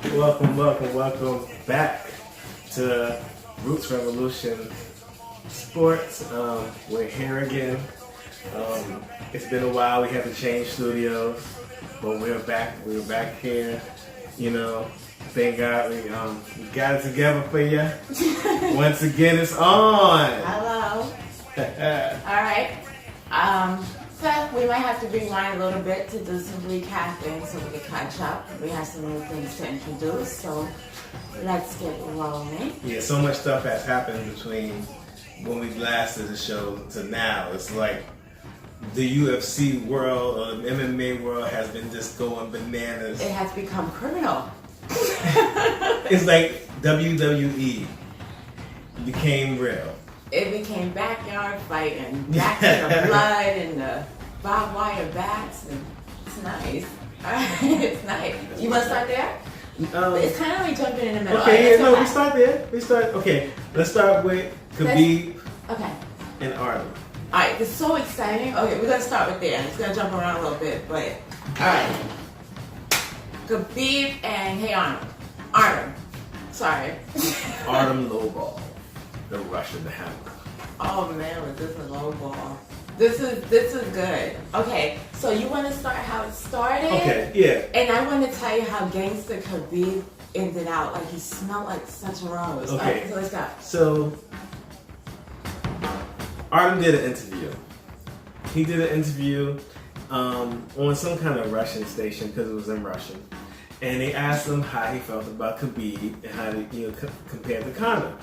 Welcome back to Roots Revolution Sports. We're here again. It's been a while. We had to change studios, but we're back. We're back here. You know, thank God we got it together for you. Once again, it's on. Hello. All right. So we might have to rewind a little bit to do some recapping so we can catch up. We have some new things to introduce, so let's get rolling. Yeah, so much stuff has happened between when we last did the show to now. It's like the UFC world or the MMA world has been just going bananas. It has become criminal. It's like WWE became real. It became backyard fighting, back to the blood and the barbed wire bats, and it's nice. It's nice. You want to start there? It's kind of like jumping in the middle. Okay, right, we start there. Let's start with Khabib and Artem. Alright, this is so exciting. Okay, we're going to start with there. It's going to jump around a little bit, but alright. Khabib and Artem. Sorry. Artem Lowball. The Russian hammer. Oh man, was this a low ball? This is good. Okay, so you want to start how it started? Okay, yeah. And I want to tell you how gangster Khabib ended out. Like he smelled like such rose. Okay. Right, so let's go. So Artem did an interview. He did an interview on some kind of Russian station because it was in Russian, and they asked him how he felt about Khabib and how he compared to Conor.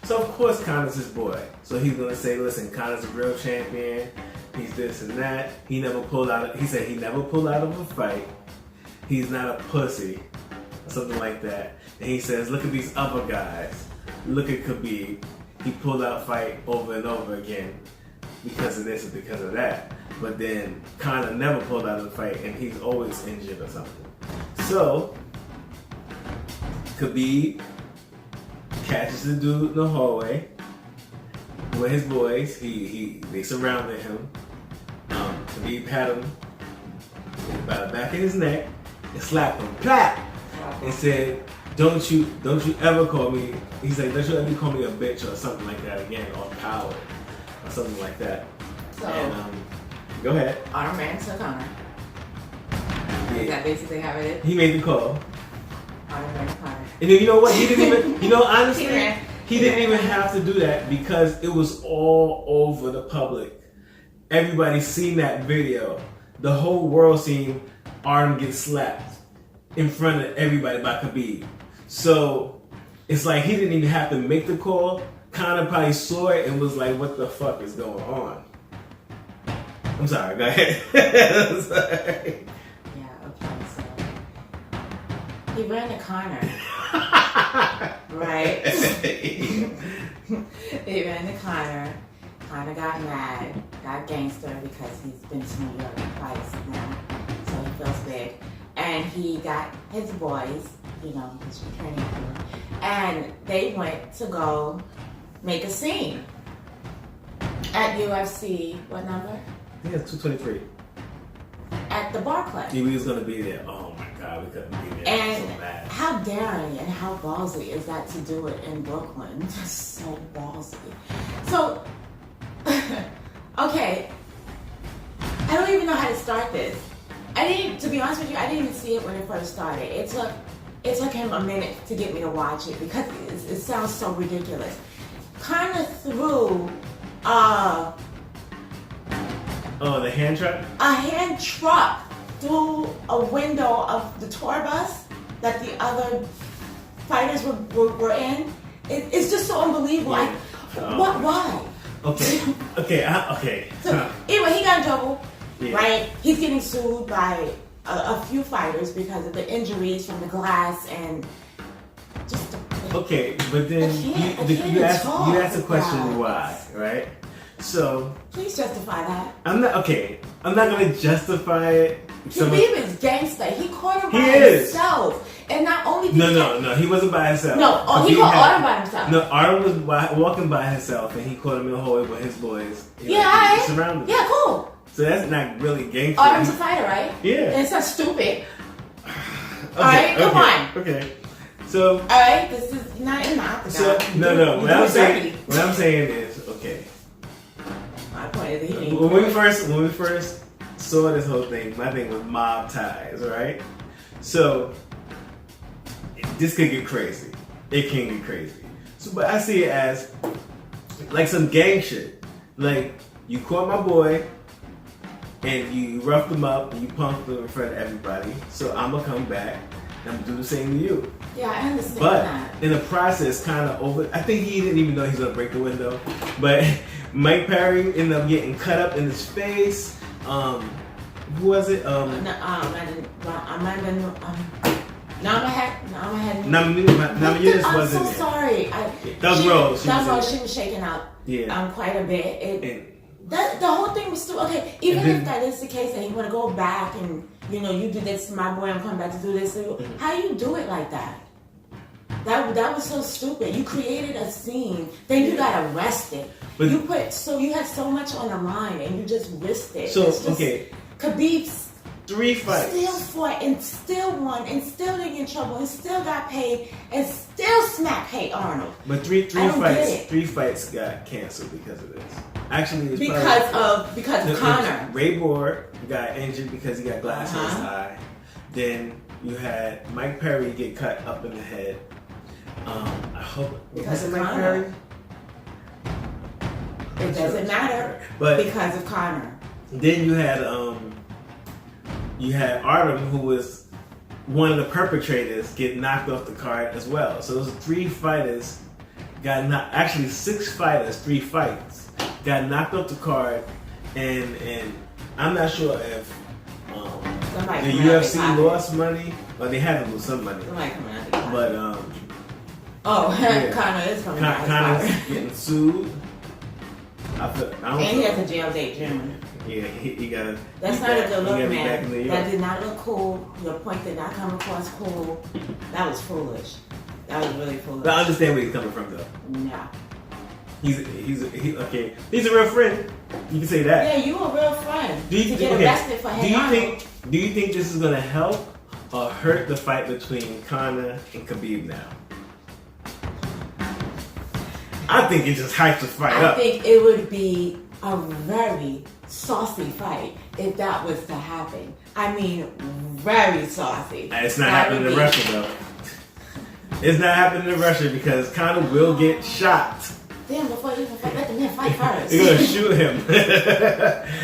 So of course Conor's his boy. So he's gonna say, listen, Conor's a real champion. He's this and that. He said he never pulled out of a fight. He's not a pussy. Or something like that. And he says, look at these other guys. Look at Khabib. He pulled out fight over and over again because of this and because of that. But then Conor never pulled out of the fight and he's always injured or something. So Khabib catches the dude in the hallway with his boys. They surrounded him. Khabib had him by the back of his neck and slapped him, plap, and said, "Don't you ever call me?" He said, "Don't you ever call me a bitch or something like that again, or coward, or something like that." So, and go ahead. Artem ran to Conor. Yeah. Is that basically how it is? He made the call. Artem ran to Conor. And then you know what? He didn't even, honestly, he didn't even have to do that because it was all over the public. Everybody seen that video. The whole world seen Artem get slapped in front of everybody by Khabib. So it's like he didn't even have to make the call. Conor probably saw it and was like, what the fuck is going on? I'm sorry, go ahead. I'm sorry. Yeah, okay, so he ran to Conor. Right? He ran to Conor. Conor got mad, got gangster because he's been to New York twice now, so he feels big. And he got his boys, his training crew, and they went to go make a scene at UFC, what number? I think it's 223. At the Barclay. He was going to be there. Oh my God, we couldn't be there. And so bad. how daring and how ballsy is that to do it in Brooklyn? Just so ballsy. So, okay, I don't even know how to start this. To be honest with you, I didn't even see it when it first started. It took him a minute to get me to watch it because it sounds so ridiculous. Kind of threw the hand truck? a hand truck through a window of the tour bus that the other fighters were in. It's just so unbelievable. Yeah. Why? Okay. So anyway, he got in trouble, Yeah. right? He's getting sued by a few fighters because of the injuries from the glass and just. Okay, but then you asked the question why, right? So please justify that. I'm not gonna justify it. Khabib is gangster. He caught him by He is. himself. And not only did No, he wasn't by himself. No, he caught Artem by himself. No, Artem was walking by himself, and he caught him in the hallway with his boys. Surrounded. Yeah, cool. So that's not really gangster. Artem's a fighter, right? Yeah. And it's not stupid. Alright, come on. Okay. So. Alright, this is not in the octagon. So, no. What I'm saying is, okay. My point is, he when we first saw this whole thing, my thing was mob ties, right? So this could get crazy. It can get crazy. So, but I see it as like some gang shit. Like you caught my boy, and you roughed him up, and you punked him in front of everybody. So I'm gonna come back and I'm gonna do the same to you. Yeah, I understand but that. In the process, kind of over. I think he didn't even know he was gonna break the window, but. Mike Perry ended up getting cut up in his face. Who was it? Namajunas I'm wasn't so it. sorry. That was Rose. That was Rose. She was shaking up. Yeah. Quite a bit. The whole thing was still okay. Even if that is the case, and you want to go back and you do this to my boy, I'm coming back to do this. How you do it like that? That was so stupid. You created a scene, then you got arrested. But you had so much on the line, and you just risked it. So okay, Khabib 3 fights, still fought and still won and still didn't get in trouble and still got paid and still smacked Arnold. But three fights got canceled because of this. Actually, it was because of Conor. Ray Borg got injured because he got glass in his eye. Then you had Mike Perry get cut up in the head. I hope because of Mike Conor. Perry. It doesn't matter, but because of Conor. Then you had Artem, who was one of the perpetrators, get knocked off the card as well. So those 3 fighters got knocked. Actually, 6 fighters, 3 fights got knocked off the card, and I'm not sure if the UFC lost money, or they had to lose some money. Somebody coming out of the pocket. But yeah. Conor is coming out. Conor's getting sued. And he has a jail date, June. Yeah, he got to. That's not a good look, man. That did not look cool. Your point did not come across cool. That was foolish. That was really foolish. But I understand where he's coming from, though. Yeah. Okay. He's a real friend. You can say that. Yeah, you a real friend. Do you get arrested for hanging? Do you think this is gonna help or hurt the fight between Conor and Khabib now? I think it just hypes the fight up. I think it would be a very saucy fight if that was to happen. I mean, very saucy. It's not happening in Russia, though. It's not happening in Russia because Conor will get shot. Damn, before you even fight, let the man fight first. They're going to shoot him.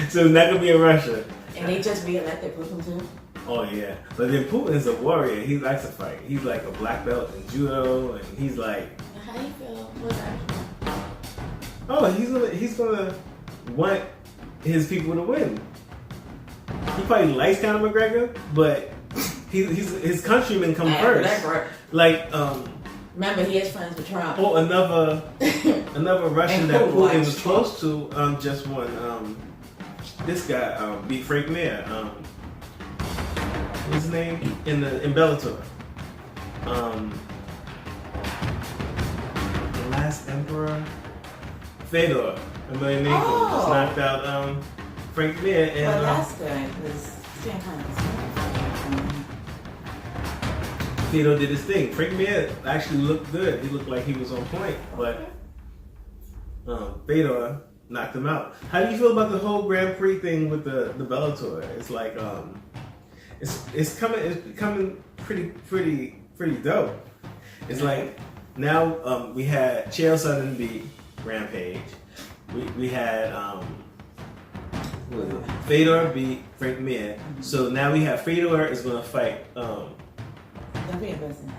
So it's not going to be in Russia. And they just re-elected Putin, too? Oh, yeah. But then Putin's a warrior. He likes to fight. He's like a black belt in judo, and he's like... How do you feel? What's that? Oh, he's gonna want his people to win. He probably likes Conor McGregor, but his countrymen come first. Like remember, he is friends with Trump. Oh, another Russian that Putin was close to just won. This guy beat Frank Mir. What's his name in Bellator? The Last Emperor. Fedor, just knocked out Frank Mir. And, well, that's good because he's been kind of Fedor did his thing. Frank Mir actually looked good. He looked like he was on point, but Fedor knocked him out. How do you feel about the whole Grand Prix thing with the Bellator? It's like it's coming pretty dope. It's like now we had Chael Sonnen beat Rampage. We had Fedor beat Frank Mir. So now we have Fedor is gonna fight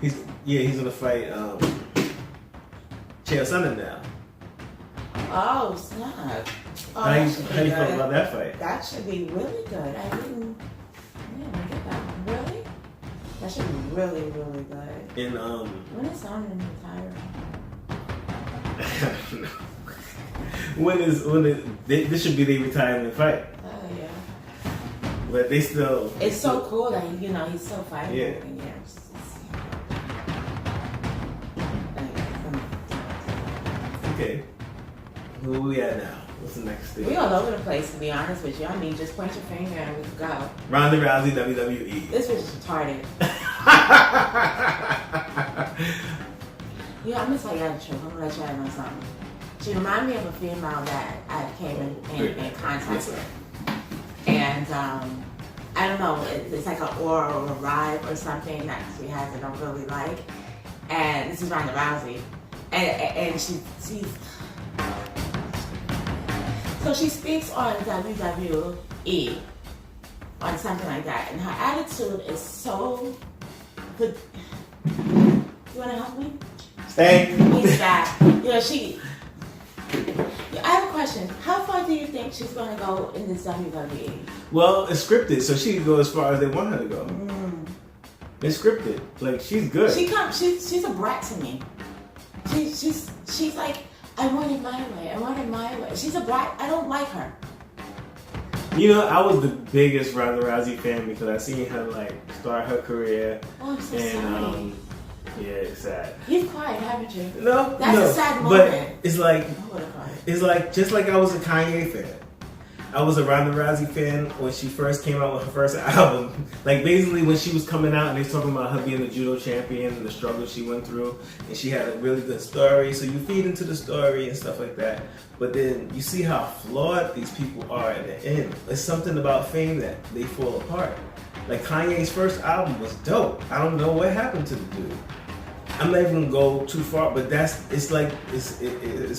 he's gonna fight Chael Sonnen now. Oh snap. How do you feel about that fight? That should be really good. I didn't get that. Really? That should be really, really good. And when is Sonnen retiring? This should be their retirement fight. Oh yeah. But they still. It's so cool that he's still fighting. Yeah. Okay. Who we at now? What's the next thing? We all over the place, to be honest with you. I mean, just point your finger and we can go. Ronda Rousey, WWE. This was retarded. Yeah, I'm gonna tell you the truth. I'm gonna let y'all know something. She reminded me of a female that I came in contact with. And I don't know, it's like an aura or a vibe or something that she has that I don't really like. And this is Ronda Rousey. And she's so she speaks on WWE on something like that, and her attitude is so good. You wanna help me? Hey. Means that, you know, I have a question. How far do you think she's going to go in this WWE? Well, it's scripted, so she can go as far as they want her to go. It's scripted. Like, she's good. She's a brat to me. She's like, I want it my way. I want it my way. She's a brat. I don't like her. You know, I was the biggest Ronda Rousey fan because I seen her like start her career. Oh, I'm so sorry. Yeah, it's sad. You've cried, haven't you? No, that's a sad moment. But it's like, just like I was a Kanye fan. I was a Ronda Rousey fan when she first came out with her first album. Like, basically when she was coming out and they was talking about her being a judo champion and the struggle she went through, and she had a really good story, so you feed into the story and stuff like that. But then you see how flawed these people are at the end. It's something about fame that they fall apart. Like, Kanye's first album was dope. I don't know what happened to the dude. I'm not even gonna go too far, but it's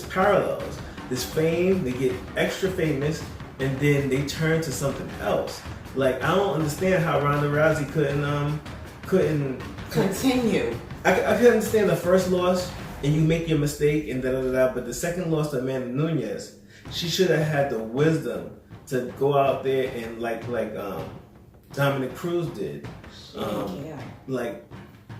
parallels. This fame, they get extra famous, and then they turn to something else. Like, I don't understand how Ronda Rousey couldn't continue. I can understand the first loss, and you make your mistake, and but the second loss to Amanda Nunes, she should have had the wisdom to go out there and like Dominic Cruz did.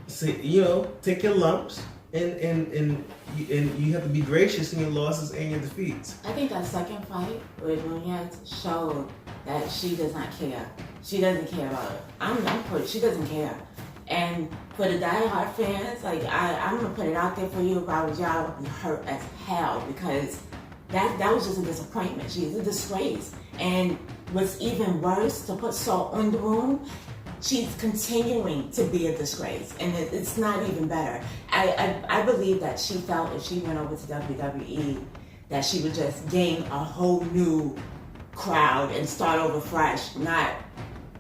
Say, you know, take your lumps and you have to be gracious in your losses and your defeats. I think that second fight with Nunez showed that she does not care. She doesn't care about it. She doesn't care. And for the diehard fans, like I'm gonna put it out there for you. If I was y'all, I would be hurt as hell because that was just a disappointment. She's a disgrace. And what's even worse, to put salt in the wound, she's continuing to be a disgrace, and it's not even better. I believe that she felt if she went over to WWE that she would just gain a whole new crowd and start over fresh, not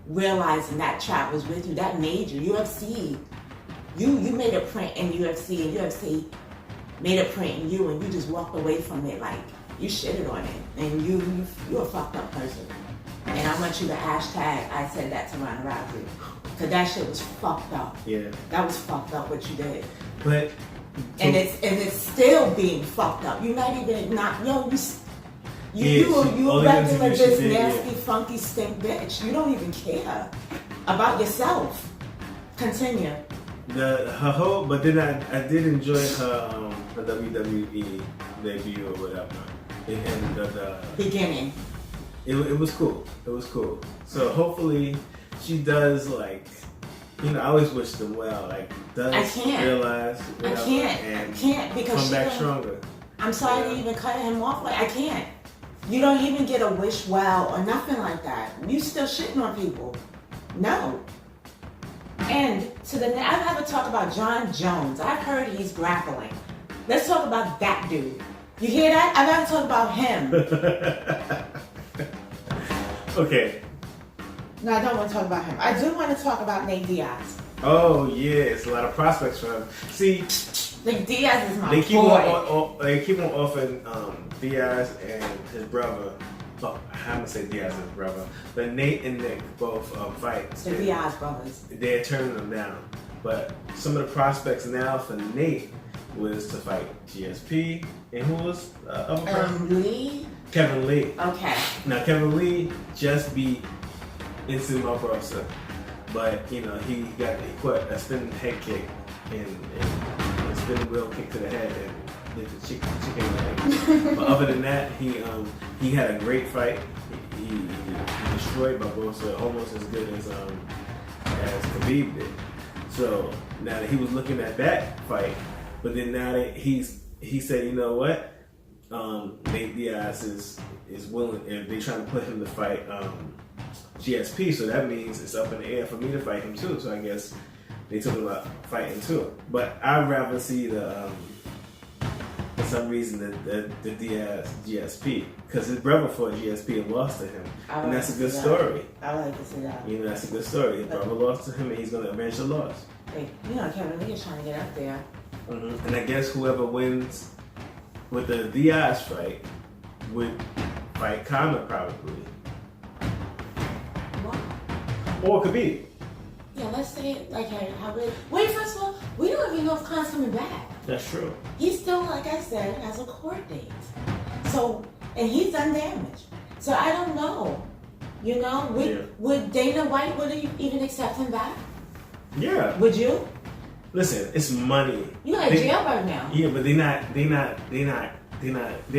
realizing that trap was with you. That made you. UFC, you made a print in UFC, and UFC made a print in you, and you just walked away from it like you shitted on it, and you're a fucked up person. And I want you to hashtag I said that to Ronda Rousey. Cause that shit was fucked up. Yeah. That was fucked up what you did. But and it's still being fucked up. You're not even you regular this nasty, funky stink bitch. You don't even care about yourself. Continue. But then I did enjoy her WWE debut or whatever. And the beginning. It was cool. It was cool. So hopefully she does, like, you know, I always wish them well. Like, does realize whatever, I can't because come back stronger. I'm sorry to even cut him off. Like, I can't. You don't even get a wish well or nothing like that. You still shitting on people. No. And I've never talked about John Jones. I've heard he's grappling. Let's talk about that dude. You hear that? I've never talked about him. Okay. No, I don't want to talk about him. I do want to talk about Nate Diaz. Oh, yeah. It's a lot of prospects for him. See, like, Diaz is my boy. They keep on offering Diaz and his brother. Oh, I'm going to say Diaz and his brother. But Nate and Nick both fight. The Diaz brothers. They're turning them down. But some of the prospects now for Nate was to fight GSP. And who was other person? Lee? Kevin Lee. Okay. Now, Kevin Lee just beat Enzo Barbosa, but you know he caught a spinning head kick and a spinning wheel kick to the head and did the chicken leg. But other than that, he had a great fight. He destroyed Barbosa almost as good as Khabib did. So now that he was looking at that fight, but then now that he said, you know what? Nate Diaz is willing, and they're trying to put him to fight GSP, so that means it's up in the air for me to fight him too. So I guess they talking about fighting too. But I'd rather see the for some reason the Diaz GSP, because his brother fought GSP and lost to him, and that's a good story. I would like to see that. You know, that's a good story. His brother lost to him, and he's gonna avenge the loss. Hey, you know, Kevin Lee is trying to get up there. And I guess whoever wins with the Diaz fight would fight Conor probably, What? or Khabib. Yeah, let's say it like how we. Wait, first of all, we don't even know if Connor's coming back. That's true. He still, like I said, has a court date. So, and he's done damage. So I don't know. You know, would Dana White even accept him back? Yeah. Would you? Listen, it's money. You're in jail right now. Yeah, but they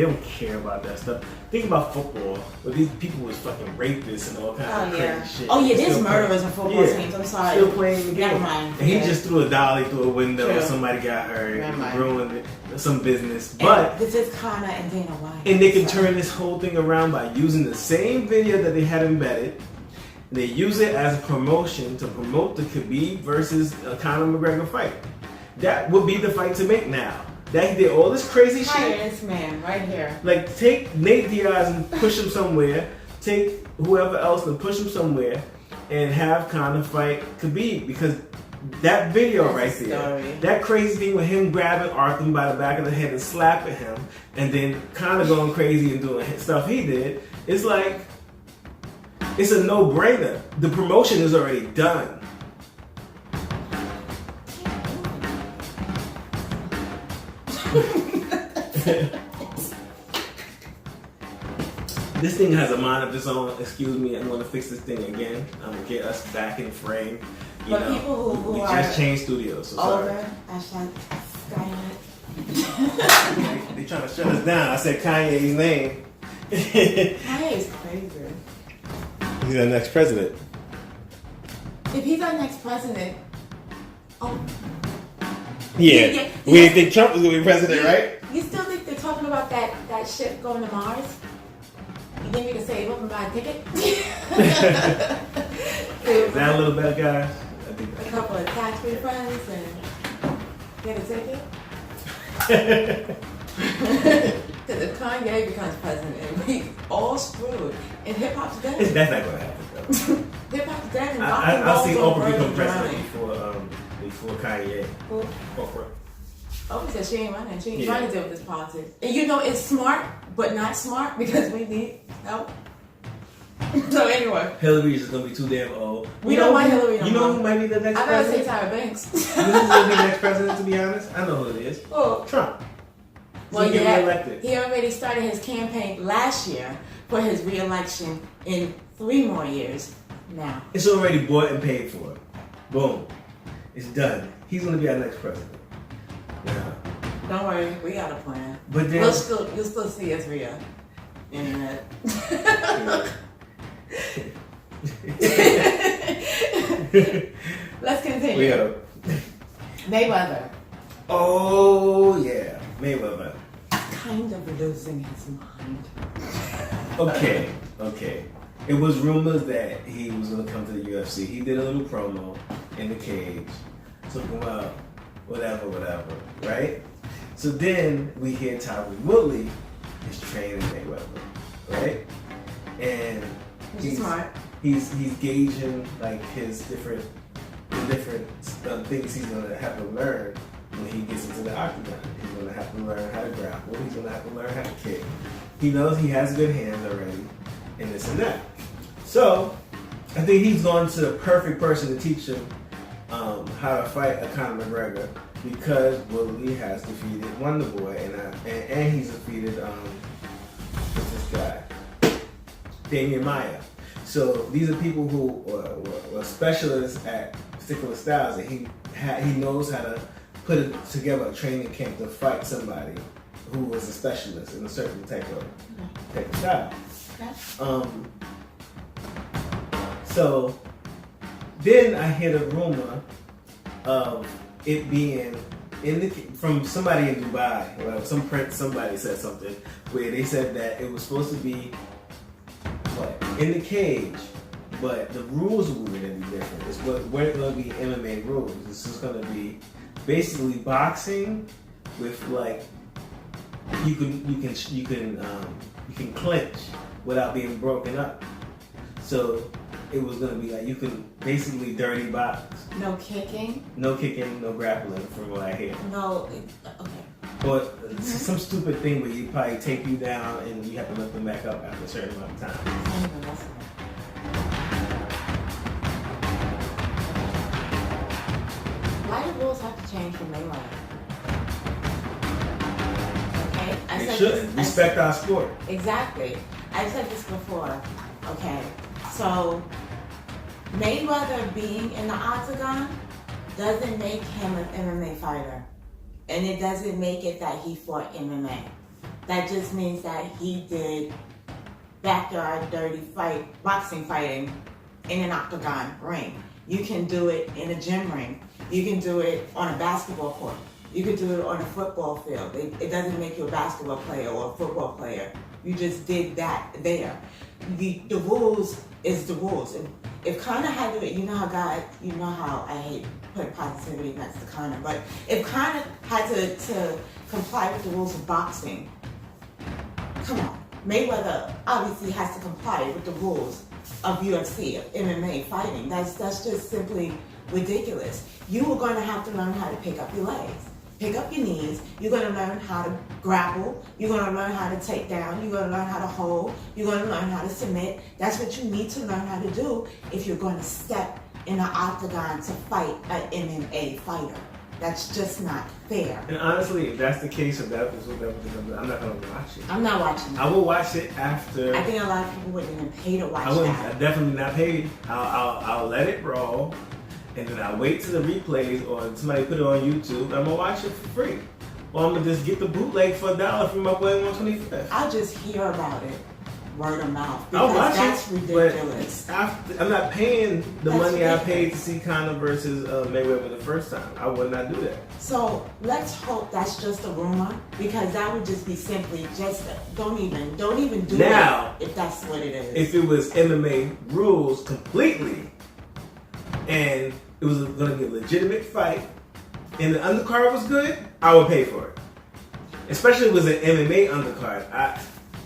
don't care about that stuff. Think about football, where these people was fucking rapists and all kinds of crazy shit. Oh yeah, there's murderers in football teams. I'm sorry. Still playing the game. Never mind. And he just threw a dolly through a window and somebody got hurt, ruined some business. But this is Conor and Dana White. And they can turn this whole thing around by using the same video that they had embedded. They use it as a promotion to promote the Khabib versus Conor McGregor fight. That would be the fight to make now. That he did all this crazy shit. This man right here. Like, take Nate Diaz and push him somewhere. Take whoever else and push him somewhere, and have Conor fight Khabib, because that video right there, that crazy thing with him grabbing Arthur by the back of the head and slapping him, and then Conor going crazy and doing stuff he did, it's like, it's a no-brainer. The promotion is already done. This thing has a mind of its own. Excuse me, I'm going to fix this thing again. I'm going to get us back in frame. But people who we are just changed studios, so over, sorry. Skynet. They trying to shut us down. I said Kanye's name. Kanye is crazy. He's our next president. If he's our next president, Yeah. We didn't think Trump was going to be president, right? You still think they're talking about that ship going to Mars? You think we can save up and buy a ticket? Is that a little better, guys? A couple of tax refunds and get a ticket? Because if Kanye becomes president, we all screwed. And hip hop's dead. That's not going to happen, though. Hip hop's dead and I'll see Oprah become president before Kanye. Who? Oprah. Oprah said she ain't running. She ain't trying to deal with this politics. And you know it's smart, but not smart because we need help. So anyway. Hillary is going to be too damn old. We don't want Hillary no You know more. who might be the next I gotta president? say Tyra Banks. You know who's going to be the next president, to be honest? I know who it is. Who? Trump. Well, get reelected. He already started his campaign last year for his re-election in 3 more years now. It's already bought and paid for. Boom. It's done. He's going to be our next president. Now, don't worry, we got a plan. But then, you'll still see us via internet. Let's continue. Mayweather. Oh yeah, Mayweather. Kind of losing his mind. Okay. It was rumors that he was going to come to the UFC. He did a little promo in the cage. Took him out. Whatever. Right? So then we hear Tyron Woodley is training Mayweather. Right? And he's smart. He's gauging like his different things he's gonna have to learn when he gets into the octagon. He's gonna have to learn how to grapple. He's gonna have to learn how to kick. He knows he has good hands already, and this and that. So I think he's gone to the perfect person to teach him how to fight a Conor McGregor, because Woodley has defeated Wonderboy and he's defeated what's this guy? Damian Maia. So these are people who were specialists at particular styles, and he knows how to put together a training camp to fight somebody who was a specialist in a certain type of style. So then I hear the rumor of it being from somebody in Dubai. Well, somebody said something where they said that it was supposed to be in the cage, but the rules will be going to be different. It's we're going to be MMA rules. This is going to be basically boxing with like you can clinch without being broken up. So it was going to be like you can basically dirty box. No kicking. No kicking, no grappling, from what I hear. No. Okay. Or some stupid thing where you probably take you down and you have to lift them back up after a certain amount of time. Why do rules have to change for Mayweather? Okay, they shouldn't. Respect our sport. Exactly. I've said this before. Okay, so Mayweather being in the octagon doesn't make him an MMA fighter. And it doesn't make it that he fought MMA. That just means that he did backyard dirty boxing fighting in an octagon ring. You can do it in a gym ring. You can do it on a basketball court. You can do it on a football field. It doesn't make you a basketball player or a football player. You just did that there. The rules is the rules. If Conor had to, you know how I hate putting positivity next to Conor, but if Conor had to comply with the rules of boxing, come on. Mayweather obviously has to comply with the rules of UFC, of MMA fighting. That's just simply ridiculous. You are going to have to learn how to pick up your legs, pick up your knees. You're going to learn how to grapple. You're going to learn how to take down. You're going to learn how to hold. You're going to learn how to submit. That's what you need to learn how to do if you're going to step in the octagon to fight an MMA fighter. That's just not fair. And honestly, if that's the case, if that was what that was going to be, I'm not going to watch it. I'm not watching it. I will watch it after. I think a lot of people wouldn't even pay to watch that. I definitely not paid. I'll let it roll, and then I'll wait till the replays or somebody put it on YouTube. I'm gonna watch it for free, or I'm gonna just get the bootleg for $1 from my boy 125th. I'll just hear about it, word of mouth, I'll because watch that's it, ridiculous. but I'm not paying the That's money I ridiculous. paid to see Conor versus Mayweather the first time. I would not do that. So let's hope that's just a rumor, because that would just be simply just don't even do Now, it if that's what it is. If it was MMA rules completely, and it was going to be a legitimate fight, and the undercard was good, I would pay for it. Especially if it was an MMA undercard.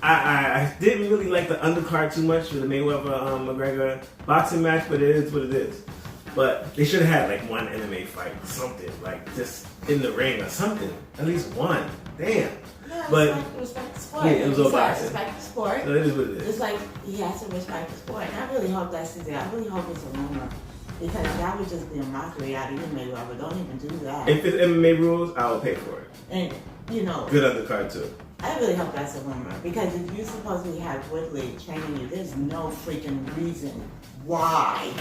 I didn't really like the undercard too much for the Mayweather McGregor boxing match, but it is what it is. But they should have had like one MMA fight, something like just in the ring or something. At least one. Damn. Yeah, but respect the sport. yeah, it was all boxing. Respect the sport. So it is what it is. It's like he has to respect the sport, and I really hope that's it. I really hope it's a rumor, because that would just be a mockery out of you, Mayweather. Don't even do that. If it's MMA rules, I will pay for it. And good undercard too. I really hope that's a rumor, because if you supposedly have Woodley training you, there's no freaking reason why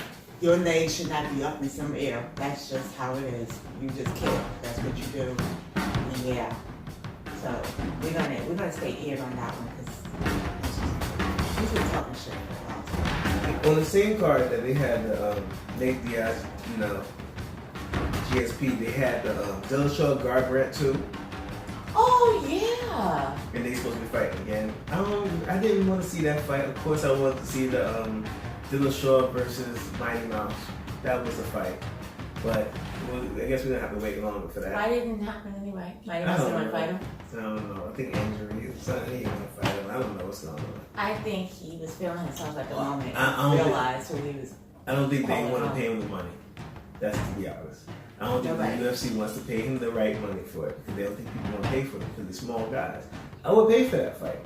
your leg should not be up in some air. That's just how it is. You just kill. That's what you do. And yeah. So we're gonna stay eared on that one, because he's been talking shit for a long time. On the same card that they had Nate Diaz, GSP, they had the Dillashaw Garbrandt too. Oh yeah. And they supposed to be fighting again. I didn't want to see that fight. Of course, I wanted to see the Dillashaw versus Mighty Mouse. That was the fight. But I guess we're gonna have to wait longer for that. Why didn't it happen anyway? Mighty I Mouse don't didn't want to know. fight him. I don't know. I think injury or something. He want to fight him. I don't know what's going on. I think he was feeling himself at the moment. I And don't realized who he was. I don't think they Calling want to out. pay him the money. That's to be honest. I don't think Nobody. the UFC wants to pay him the right money for it, because they don't think people want to pay for it because they're small guys. I would pay for that fight.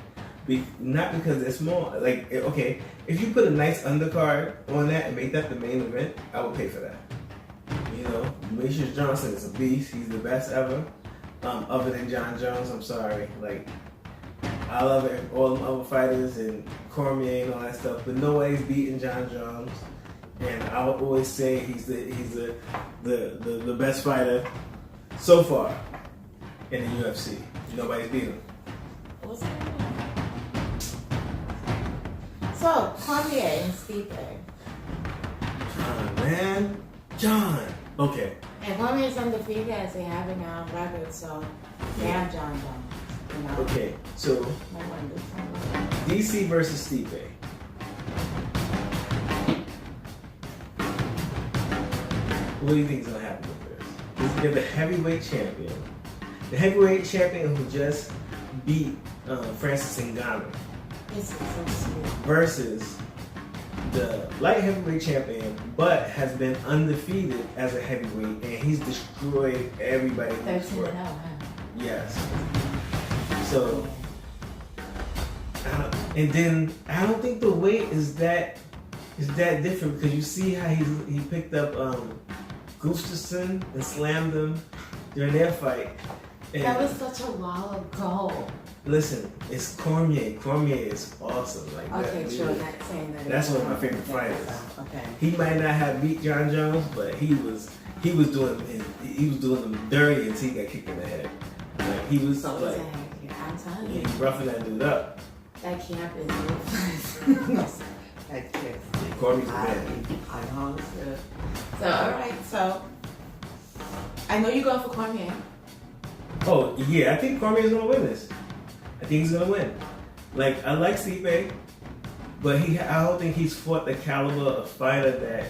Not because they're small. Like, okay, if you put a nice undercard on that and make that the main event, I would pay for that. Demetrius Johnson is a beast. He's the best ever. Other than John Jones, I'm sorry. Like, I love it, all them other fighters and Cormier and all that stuff, but nobody's beating John Jones. And I would always say he's the best fighter so far in the UFC. Nobody's beat him. What's that? So Cormier and Stipe. John, man. John. Okay. And Cormier's undefeated as they have it now on record, so they have John Jones. Okay, so DC versus Stipe. What do you think is going to happen with this? This is the heavyweight champion. The heavyweight champion who just beat Francis Ngannou. This is so sweet. Versus the light heavyweight champion, but has been undefeated as a heavyweight, and he's destroyed everybody. 13-0, huh? Yes. So, and then I don't think the weight is that different, because you see how he picked up Gustafsson and slammed him during their fight. And that was such a while ago. Listen, it's Cormier. Cormier is awesome. Like okay, that, true. Not saying that. That's one of my favorite fighters. Okay. He might not have beat John Jones, but he was doing them dirty until he got kicked in the head. Like he was So like, I'm telling you, he's roughing that dude up. that camp is ruthless. That kid. Cormier's the man. I know. So all right, so I know you're going for Cormier. Oh yeah, I think Cormier's gonna win this. I think he's gonna win. Like I like Stipe, but I don't think he's fought the caliber of fighter that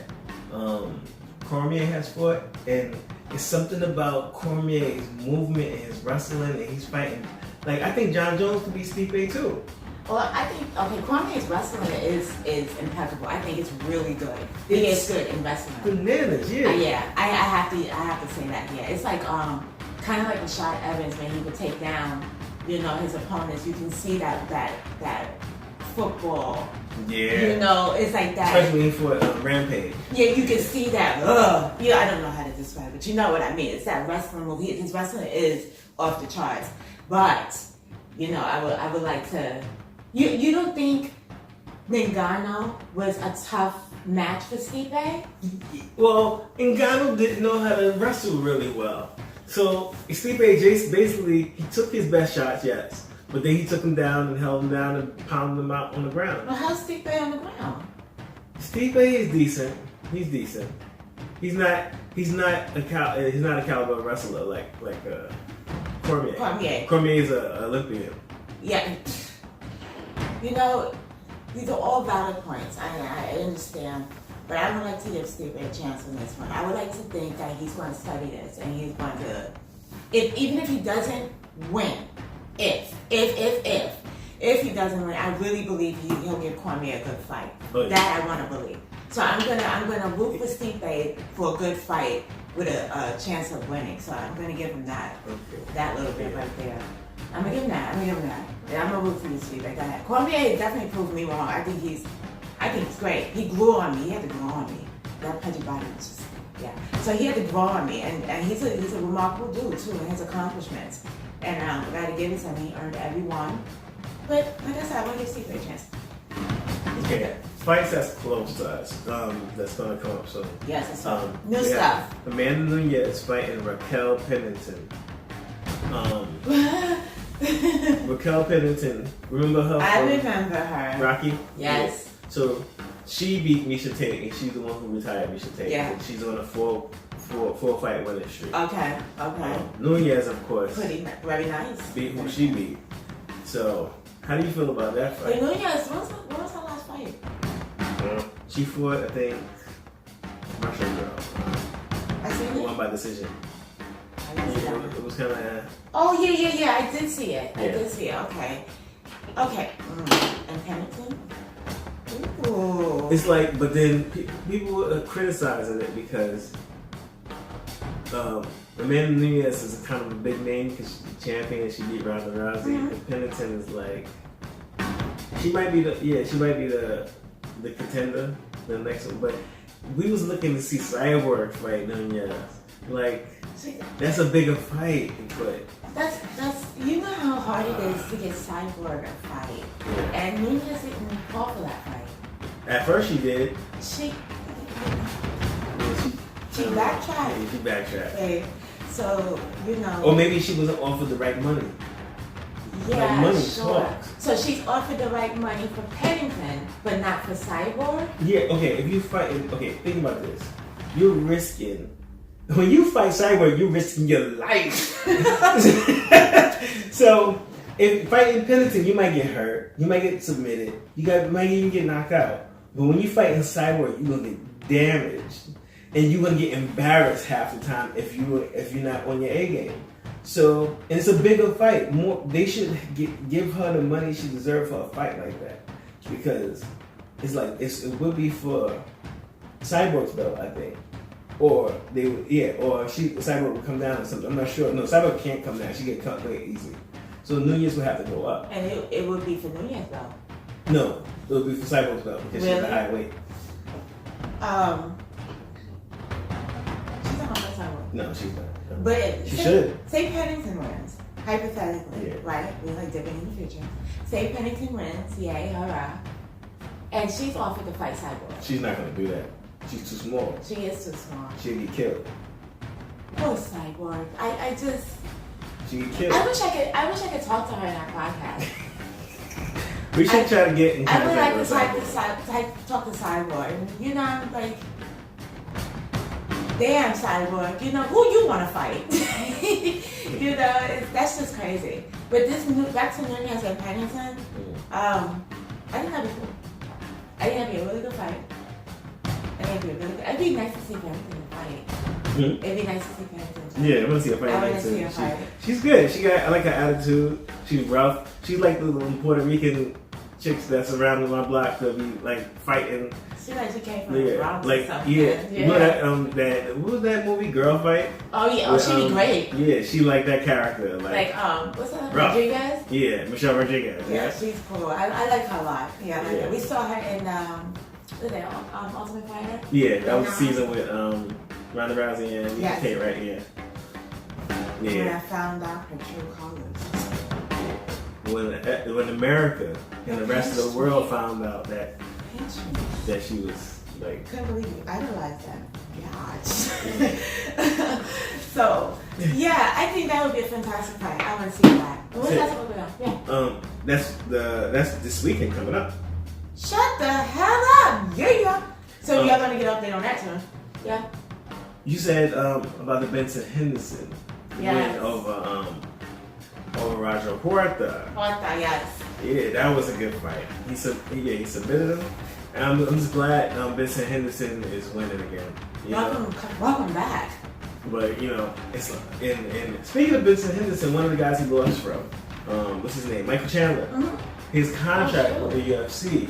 Cormier has fought, and it's something about Cormier's movement and his wrestling, and he's fighting. Like I think John Jones could beat Stipe too. Well, I think Cormier's wrestling is impeccable. I think it's really good. He is good in wrestling. Bananas, yeah. Yeah, I have to say that. Yeah, it's like kind of like Rashad Evans when he would take down, his opponents. You can see that football. Yeah. It's like that. Especially for Rampage. Yeah, you can see that. Yeah, I don't know how to describe it, but you know what I mean. It's that wrestling move. His wrestling is off the charts. But I would like to. You don't think Ngannou was a tough match for Stipe? Well, Ngannou didn't know how to wrestle really well. So Stipe basically he took his best shots, yes, but then he took him down and held him down and pounded him out on the ground. Well, how's Stipe on the ground? Stipe is decent. He's decent. He's not a caliber wrestler like Cormier. Cormier is an Olympian. Yeah. These are all valid points. I understand. But I would like to give Stipe a chance on this one. I would like to think that he's going to study this and he's going to, even if he doesn't win, if he doesn't win, I really believe he'll give Cormier a good fight. Oh, yeah. That I want to believe. So I'm gonna root for Stipe for a good fight with a chance of winning. So I'm gonna give him that little bit right there. I'm gonna give him that. And I'm gonna root for you, Stipe. Go ahead. Cormier definitely proved me wrong. I think he's great. He grew on me. He had to grow on me. That pudgy body was just, yeah. So he had to grow on me, and he's a remarkable dude too, and his accomplishments. And I gotta give it to him. He earned every one. But like I said, I want to give Stipe a chance. Okay, fights that's close to us. That's gonna come up soon. Yes, I saw new stuff. Amanda Nunes fighting Raquel Pennington. Raquel Pennington, remember her? I remember her. Rocky? Yes. Yeah. So she beat Miesha Tate, and she's the one who retired Miesha Tate. Yeah. And she's on a four fight winning streak. Okay. Nunes, of course. Very nice. Beat who she beat. So, how do you feel about that fight? Hey, Nunes, what was her last fight? She fought, I think, Russian girl. I seen it. Won by decision. It was kind of. Oh yeah. I did see it. Okay. And Pennington. Ooh. It's like, but then people are criticizing it because Amanda Nunes is kind of a big name because she's the champion and she beat Ronda Rousey. Mm-hmm. And Pennington is like, she might be the contender, the next one. But we was looking to see Cyborg fight Nunes. Like, that's a bigger fight, but that's you know how hard it is to get Cyborg a fight, and Nunes didn't fall for that fight. At first she did. She backtracked. Yeah, she backtracked. Okay. So or maybe she wasn't offered the right money. Yeah, like money sure. talks. So she's offered the right money for Pennington, but not for Cyborg. Yeah. Okay. If you fight, think about this. You're risking. When you fight Cyborg, you're risking your life. So, if fighting Pennington, you might get hurt. You might get submitted. Might even get knocked out. But when you fight in Cyborg, you're going to get damaged. and you're gonna get embarrassed half the time if you're not on your A game. So, and it's a bigger fight. They should give her the money she deserves for a fight like that, because it's like it would be for Cyborg's belt, I think, or they would, or Cyborg would come down or something. I'm not sure. No, Cyborg can't come down. She get cut way easy. So Nunez would have to go up. And it would be for Nunez belt. No, it would be for Cyborg's belt because she's a high weight. She's not on Cyborg. No, she's not. No. But she should. Say Pennington wins, hypothetically, right? We're like dipping in the future. Say Pennington wins, yay, hurrah. And she's offered to fight Cyborg. She's not going to do that. She's too small. She is too small. She'll get killed. Poor Cyborg. I just. She get killed. I wish I could talk to her in our podcast. We should try to get in I would contact like with to talk to Cyborg. You know, I'm like, damn Cyborg. You know who you want to fight. You know, that's just crazy. But back to Nunez and Pennington. I think that'd be cool. I think that'd be a really good fight. It'd be nice to see Pennington fight. Hmm? It'd be nice to see Pennington. Yeah, I want to see her fight. I want to see her fight. She's good. I like her attitude. She's rough. She's like the little Puerto Rican chicks that's around my block that be like fighting. She came from the Bronx like or something. What was that movie, Girl Fight? Oh yeah, she'd be great. Yeah, she like that character. Like what's that? Rodriguez? Yeah, Michelle Rodriguez. Yeah, she's cool. I like her a lot. Yeah, I like her. We saw her in Ultimate Fighter. Yeah, that was the season with Ronda Rousey and Kate, right? Yeah. When I found out her true colors. When America and the rest of the world found out that she was like, couldn't believe you idolized that. Gosh. So yeah, I think that would be a fantastic fight. I want to see that. When's that supposed to go? Yeah. That's this weekend coming up. Shut the hell up! Yeah. So y'all gonna get update on that too? Yeah. You said about the Benson Henderson win over Roger Porta. Porta, yes. Yeah, that was a good fight. He submitted him. And I'm just glad Benson Henderson is winning again. Welcome back. But it's and speaking of Benson Henderson, one of the guys he lost from, what's his name? Michael Chandler. Mm-hmm. His contract with the UFC.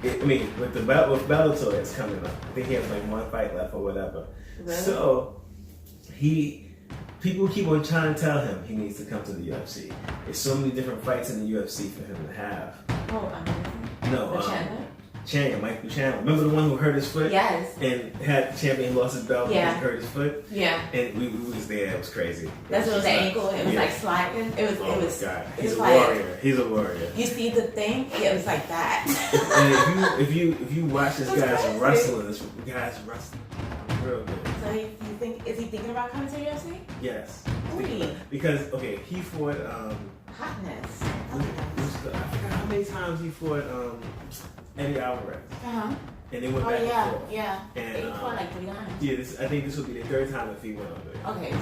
With Bellator, it's coming up. I think he has like one fight left or whatever. Really? So people keep on trying to tell him he needs to come to the UFC. There's so many different fights in the UFC for him to have. Michael Chandler. Remember the one who hurt his foot? Yes. And had the champion lost his belt and hurt his foot? Yeah. And we was there. It was crazy. That's what was the ankle. It was like sliding. It was. God. He's a warrior. He's a warrior. You see the thing? Yeah, it was like that. And if you watch this guy's wrestling, real good. So is he thinking about coming to the UFC? Yes. Really? Because he fought hotness. I forgot how many times he fought Eddie Alvarez. And they went back and forth. Yeah. And he fought like 3 times. Yeah, I think this will be the 3rd time if he went over there. Okay.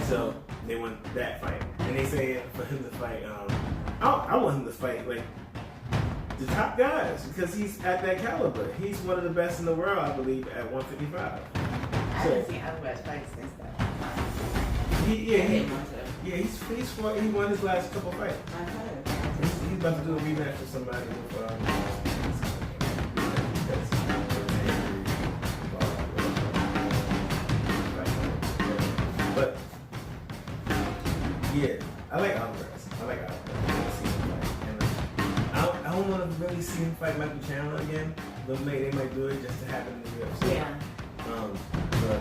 So they won that fight. And they say for him to fight I want him to fight like the top guys because he's at that caliber. He's one of the best in the world, I believe, at 155. I haven't seen Alvarez fight since that. He won his last couple fights. He's about to do a rematch with somebody But yeah, I like Alvarez. I don't want to really see him fight Michael Chandler again. They might do it just to happen in the UFC. Yeah. But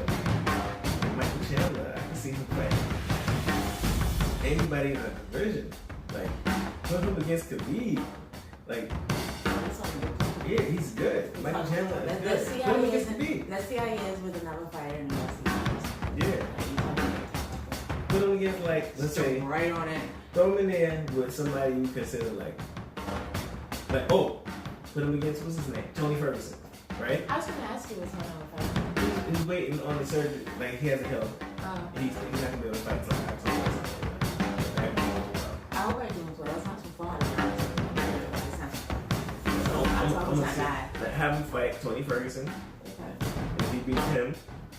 Michael Chandler, I can see him fight anybody in the division. Like put him against Khabib. Like yeah, he's good. Michael Chandler is good. Let's see how he is with another fighter in the UFC. Yeah. Put him against let's say right on it. Throw him in there with somebody you consider put him against what's his name? Tony Ferguson, right? I was gonna ask you what's going on with fighting. He's waiting on the surgery. He has a health. He's not gonna be able to fight I hope I do as well. It's not too far. I'm gonna have him fight Tony Ferguson. Okay. If he beats him,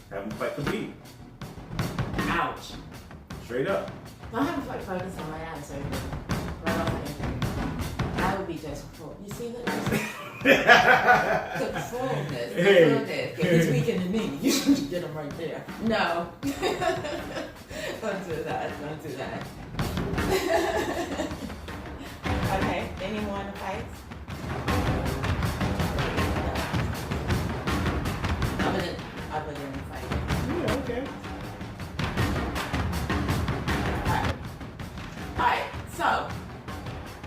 have him fight Khabib. Ouch. Straight up. Don't have to fight Ferguson right out of surgery. Right off the injury. That would be just cruel. You see that? The cruelness. Hey. He's weak in the knee. You should get him right there. No. Don't do that. Don't do that. Okay. Any more in the fights? Other than the fight. Yeah, okay. Alright, so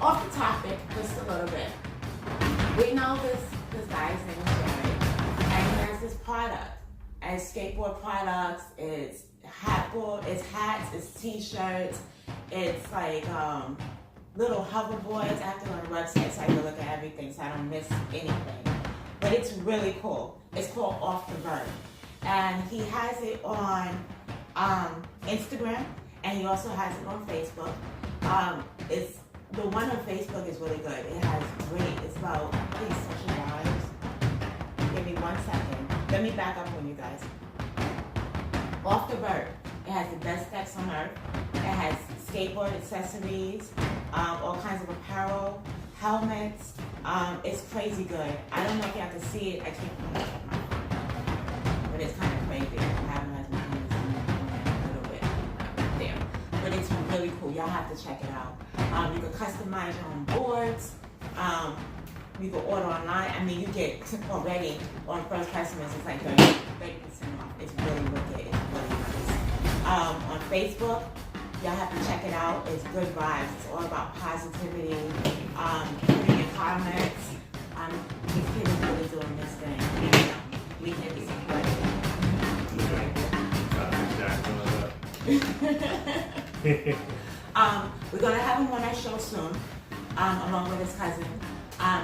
off the topic just a little bit. We know this guy's name is Jerry, and he has this product. And skateboard products, it's hats, it's t-shirts, it's like little hoverboards. I have to go on the website so I can look at everything so I don't miss anything. But it's really cool. It's called Off the Vert. And he has it on Instagram, and he also has it on Facebook. It's the one on Facebook is really good. It has great. It's about $600. Give me 1 second. Let me back up on you guys. Off the Vert. It has the best specs on earth. It has skateboard accessories, all kinds of apparel, helmets. It's crazy good. I don't know if y'all can see it. I can't really check my phone. But it's kind of crazy. I haven't had my hands on it a little bit there. But it's really cool. Y'all have to check it out. You can customize your own boards. You can order online. I mean, you get already on first customers, it's like 30% off. It's really wicked. It's really nice. On Facebook, y'all have to check it out. It's good vibes. It's all about positivity. Putting in comments. These kids are really doing this thing. We can be supported. We're going to have him on our show soon, along with his cousin.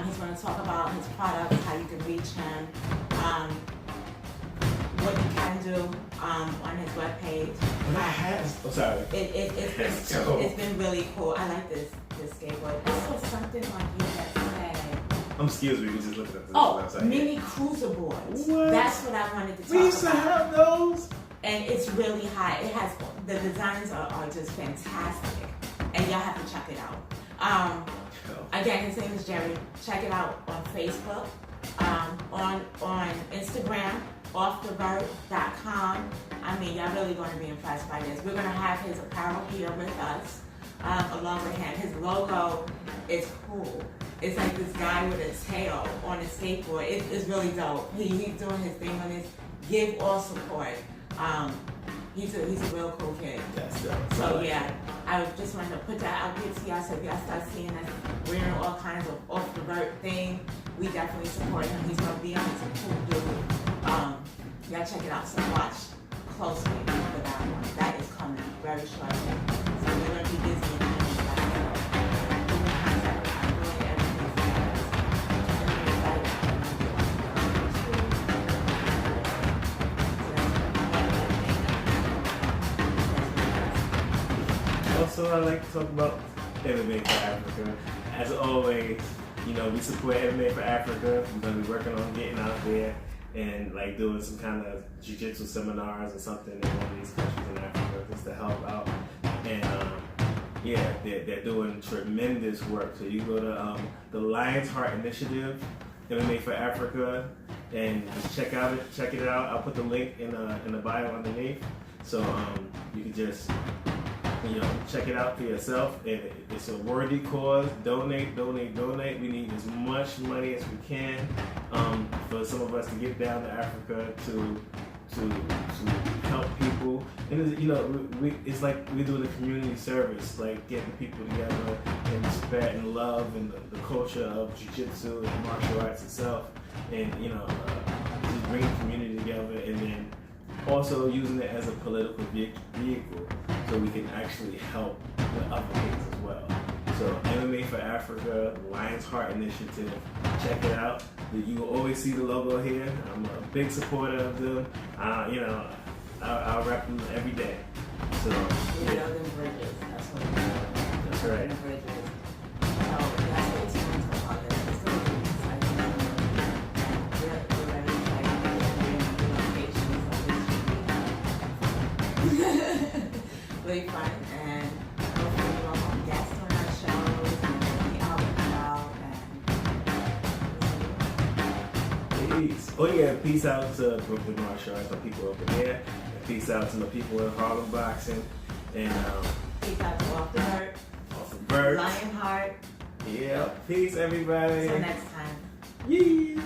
He's going to talk about his products, how you can reach him, what you can do on his webpage. It's been really cool. I like this skateboard. I saw something on here that said, Excuse me, we just looking at this website. Mini cruiser boards. What? That's what I wanted to talk about. We used to have those. And it's really high. It has, the designs are just fantastic. And y'all have to check it out. Again, his name is Jerry. Check it out on Facebook, on Instagram, offthevert.com. I mean, y'all really going to be impressed by this. We're going to have his apparel here with us, along with him. His logo is cool. It's like this guy with a tail on a skateboard. It's really dope. He's doing his thing on this. Give all support. He's a real cool kid. That's dope. So yeah, I just wanted to put that out there to y'all. So if y'all start seeing us wearing all kinds of off the vert thing, we definitely support him. He's gonna be on. He's a cool dude. Y'all check it out. So watch closely for that one. That is coming very shortly. So we're gonna be busy in that. Also, I like to talk about MMA for Africa. As always, we support MMA for Africa. We're going to be working on getting out there and like doing some kind of jiu-jitsu seminars or something in one of these countries in Africa just to help out. And they're doing tremendous work. So you go to the Lion's Heart Initiative, MMA for Africa, and just check it out. I'll put the link in the bio underneath. So you can just check it out for yourself. And it's a worthy cause. Donate. We need as much money as we can for some of us to get down to Africa to help people. And it's like we're doing a community service, like getting people together and spreading love and the culture of jiu-jitsu and martial arts itself, and just bring the community together, and then also using it as a political vehicle so we can actually help with other things as well. So MMA for Africa, Lion's Heart Initiative, check it out. You will always see the logo here. I'm a big supporter of them. I'll rep them every day. So them bridges. That's what it is. That's right. Them bridges. So that's what it's going to talk about. It's going to be exciting. We're ready to fight. We're ready to Really fun, and hopefully you will guest on our shows and be out and about. Peace. Oh yeah, peace out to Brooklyn Martial Arts, the people over there. And peace out to the people in Harlem Boxing. And Peace out to Off the Hurt, Off the Bird. Lionheart. Yeah, peace everybody. Until next time. Yeah.